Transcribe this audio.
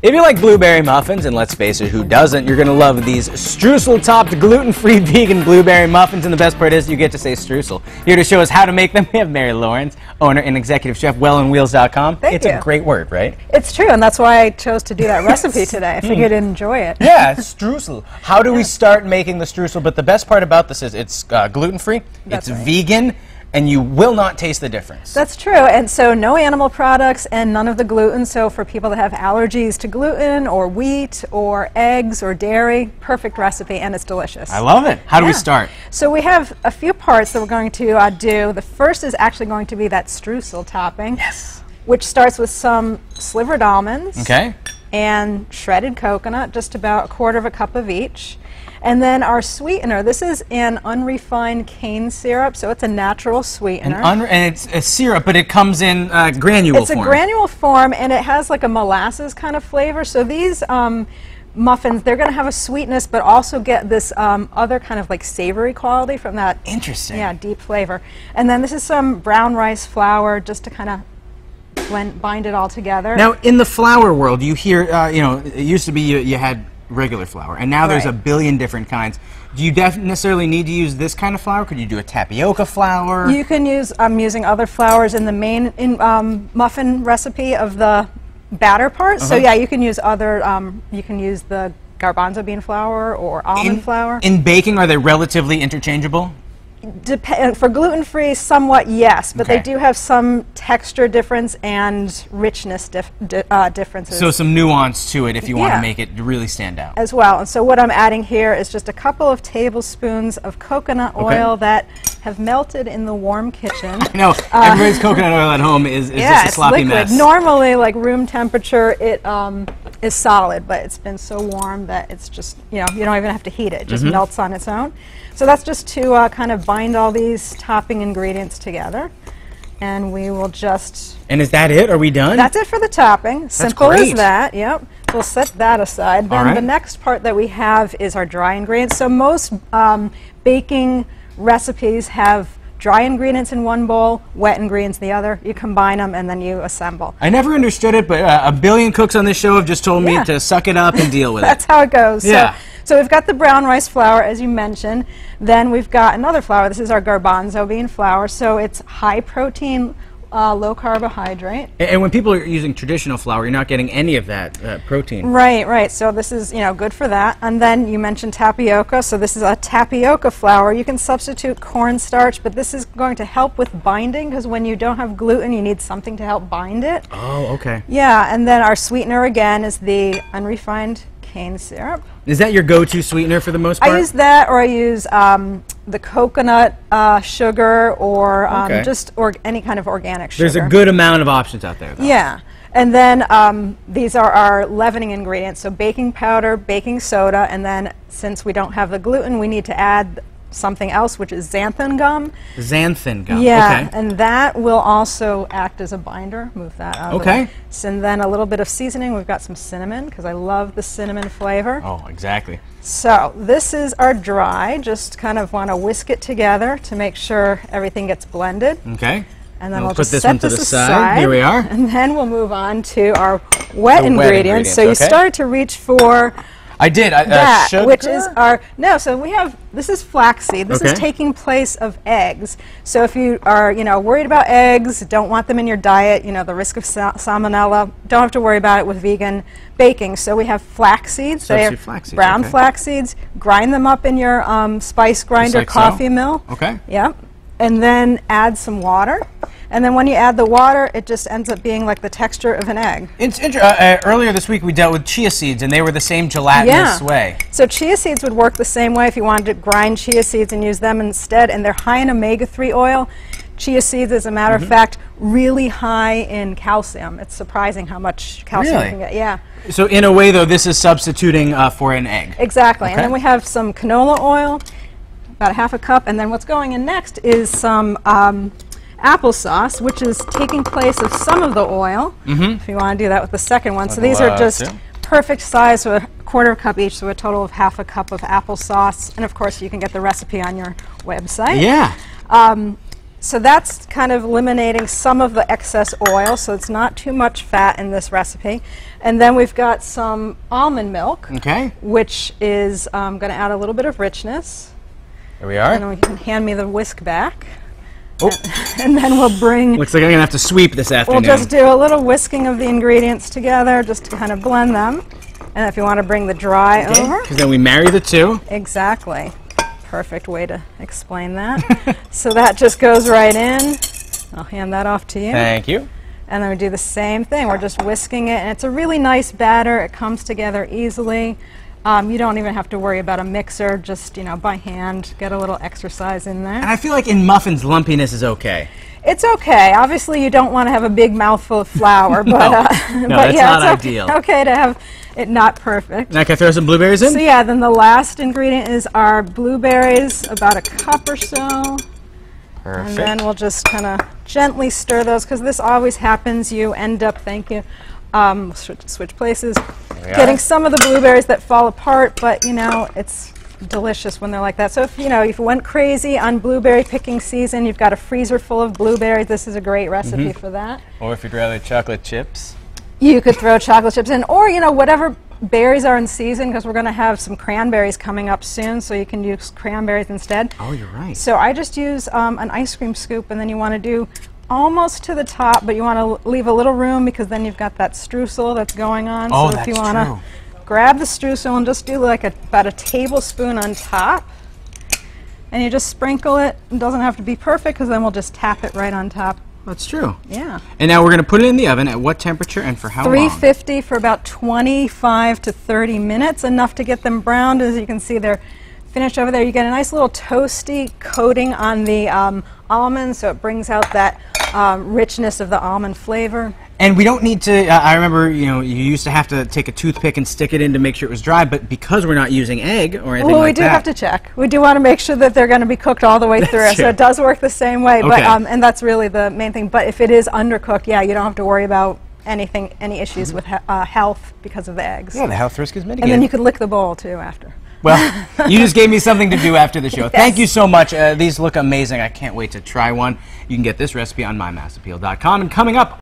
If you like blueberry muffins, and let's face it, who doesn't, you're going to love these streusel-topped, gluten-free, vegan blueberry muffins, and the best part is you get to say streusel. Here to show us how to make them, we have Mary Lawrence, owner and executive chef, WellOnWheels.com. It's a great word, right? It's true, and that's why I chose to do that recipe today. I figured you'd enjoy it. Yeah, streusel. How do we start making the streusel? But the best part about this is it's gluten-free, it's vegan, and you will not taste the difference. That's true, and so no animal products and none of the gluten, so for people that have allergies to gluten or wheat or eggs or dairy, perfect recipe, and it's delicious. I love it. How do we start? So we have a few parts that we're going to do. The first is actually going to be that streusel topping, which starts with some slivered almonds and shredded coconut, just about 1/4 cup of each. And then our sweetener, this is an unrefined cane syrup, so it's a natural sweetener. And it's a syrup, but it comes in granule form. It's a granule form, and it has like a molasses kind of flavor. So these muffins, they're going to have a sweetness, but also get this other kind of like savory quality from that. Interesting. Yeah, deep flavor. And then this is some brown rice flour, just to kind of bind it all together. Now, in the flour world, you hear, you know, it used to be you had regular flour, and now there's a billion different kinds. Do you necessarily need to use this kind of flour? Could you do a tapioca flour? You can use, I'm using other flours in the main muffin recipe of the batter part. So yeah, you can use other, you can use the garbanzo bean flour or almond flour. In baking, are they relatively interchangeable? For gluten-free, somewhat yes, but they do have some texture difference and richness differences. So some nuance to it if you want to make it really stand out. As well. And so what I'm adding here is just a couple of tablespoons of coconut oil that have melted in the warm kitchen. I know, everybody's coconut oil at home is just a sloppy mess. Normally, like room temperature, it is solid, but it's been so warm that it's just, you know, you don't even have to heat it. It just melts on its own. So that's just to kind of bind all these topping ingredients together. And we will just... And is that it? Are we done? That's it for the topping. Simple as that, yep. We'll set that aside. Then the next part that we have is our dry ingredients. So most baking recipes have dry ingredients in one bowl, wet ingredients in the other. You combine them and then you assemble. I never understood it, but a billion cooks on this show have just told me to suck it up and deal with it. That's how it goes. Yeah. So we've got the brown rice flour, as you mentioned. Then we've got another flour. This is our garbanzo bean flour. So it's high protein, low carbohydrate. And when people are using traditional flour, you're not getting any of that protein. Right, right. So this is, you know, good for that. And then you mentioned tapioca. So this is a tapioca flour. You can substitute cornstarch, but this is going to help with binding, because when you don't have gluten, you need something to help bind it. Oh, okay. Yeah, and then our sweetener again is the unrefined cane syrup. Is that your go-to sweetener for the most part? I use that, or I use the coconut sugar, or just any kind of organic sugar. There's a good amount of options out there, though. Yeah. And then these are our leavening ingredients, so baking powder, baking soda, and then since we don't have the gluten, we need to add something else, which is xanthan gum. Xanthan gum, yeah, and that will also act as a binder. Move that out of the way. And then a little bit of seasoning. We've got some cinnamon, because I love the cinnamon flavor. Oh, exactly. So this is our dry. Just kind of want to whisk it together to make sure everything gets blended. Okay. And then we'll just set this aside. Here we are. And then we'll move on to our wet ingredients. So you started to reach for... I did. Sugar? Which is our so we have, this is flaxseed. This is taking place of eggs. So if you are, you know, worried about eggs, don't want them in your diet, you know, the risk of salmonella, don't have to worry about it with vegan baking. So we have flax seeds. They're brown flax seeds. Grind them up in your spice grinder, coffee mill. Okay. Yep. And then add some water. And then when you add the water, it just ends up being like the texture of an egg. It's earlier this week we dealt with chia seeds, and they were the same gelatinous way. So chia seeds would work the same way if you wanted to grind chia seeds and use them instead, and they're high in omega-3 oil. Chia seeds, as a matter of fact, really high in calcium. It's surprising how much calcium you can get. Yeah. So in a way, though, this is substituting for an egg. Exactly. And then we have some canola oil, about 1/2 cup, and then what's going in next is some applesauce, which is taking place of some of the oil, if you want to do that with the second one. So these are just perfect size, so 1/4 cup each, so a total of 1/2 cup of applesauce. And of course, you can get the recipe on your website. Yeah. So that's kind of eliminating some of the excess oil, so it's not too much fat in this recipe. And then we've got some almond milk, which is going to add a little bit of richness. There we are. And then you can hand me the whisk back. Oh. And then we'll bring... Looks like I'm going to have to sweep this afternoon. We'll just do a little whisking of the ingredients together just to kind of blend them. And if you want to bring the dry over. Because then we marry the two. Exactly. Perfect way to explain that. So that just goes right in. I'll hand that off to you. Thank you. And then we do the same thing. We're just whisking it, and it's a really nice batter. It comes together easily. You don't even have to worry about a mixer. Just, you know, by hand, get a little exercise in there. And I feel like in muffins, lumpiness is okay. It's okay. Obviously, you don't want to have a big mouthful of flour, but no, but that's yeah, not it's ideal. Okay to have it not perfect. Now, can I throw some blueberries in? So yeah, then the last ingredient is our blueberries, about a cup or so. Perfect. And then we'll just kind of gently stir those, because this always happens. You end up, thank you, switch places, getting some of the blueberries that fall apart, but you know, it's delicious when they're like that. So if you know, if you went crazy on blueberry picking season, you've got a freezer full of blueberries, this is a great recipe for that. Or if you'd rather chocolate chips. You could throw chocolate chips in, or you know, whatever berries are in season, because we're going to have some cranberries coming up soon, so you can use cranberries instead. Oh, you're right. So I just use an ice cream scoop, and then you want to do almost to the top, but you want to leave a little room, because then you've got that streusel that's going on. Oh, so if you want to grab the streusel and just do like about a tablespoon on top, and you just sprinkle it. It doesn't have to be perfect, because then we'll just tap it right on top. That's true. Yeah. And now we're going to put it in the oven at what temperature and for how long? 350 for about 25 to 30 minutes, enough to get them browned. As you can see, they're finished over there. You get a nice little toasty coating on the almonds, so it brings out that richness of the almond flavor. And we don't need to, I remember, you know, you used to have to take a toothpick and stick it in to make sure it was dry, but because we're not using egg or anything well, like we do have to check. We do want to make sure that they're going to be cooked all the way through, so it does work the same way, but, and that's really the main thing. But if it is undercooked, yeah, you don't have to worry about anything, any issues with health because of the eggs. Yeah, the health risk is mitigated. And then you could lick the bowl, too, after. Well, you just gave me something to do after the show. Yes. Thank you so much. These look amazing. I can't wait to try one. You can get this recipe on mymassappeal.com. And coming up,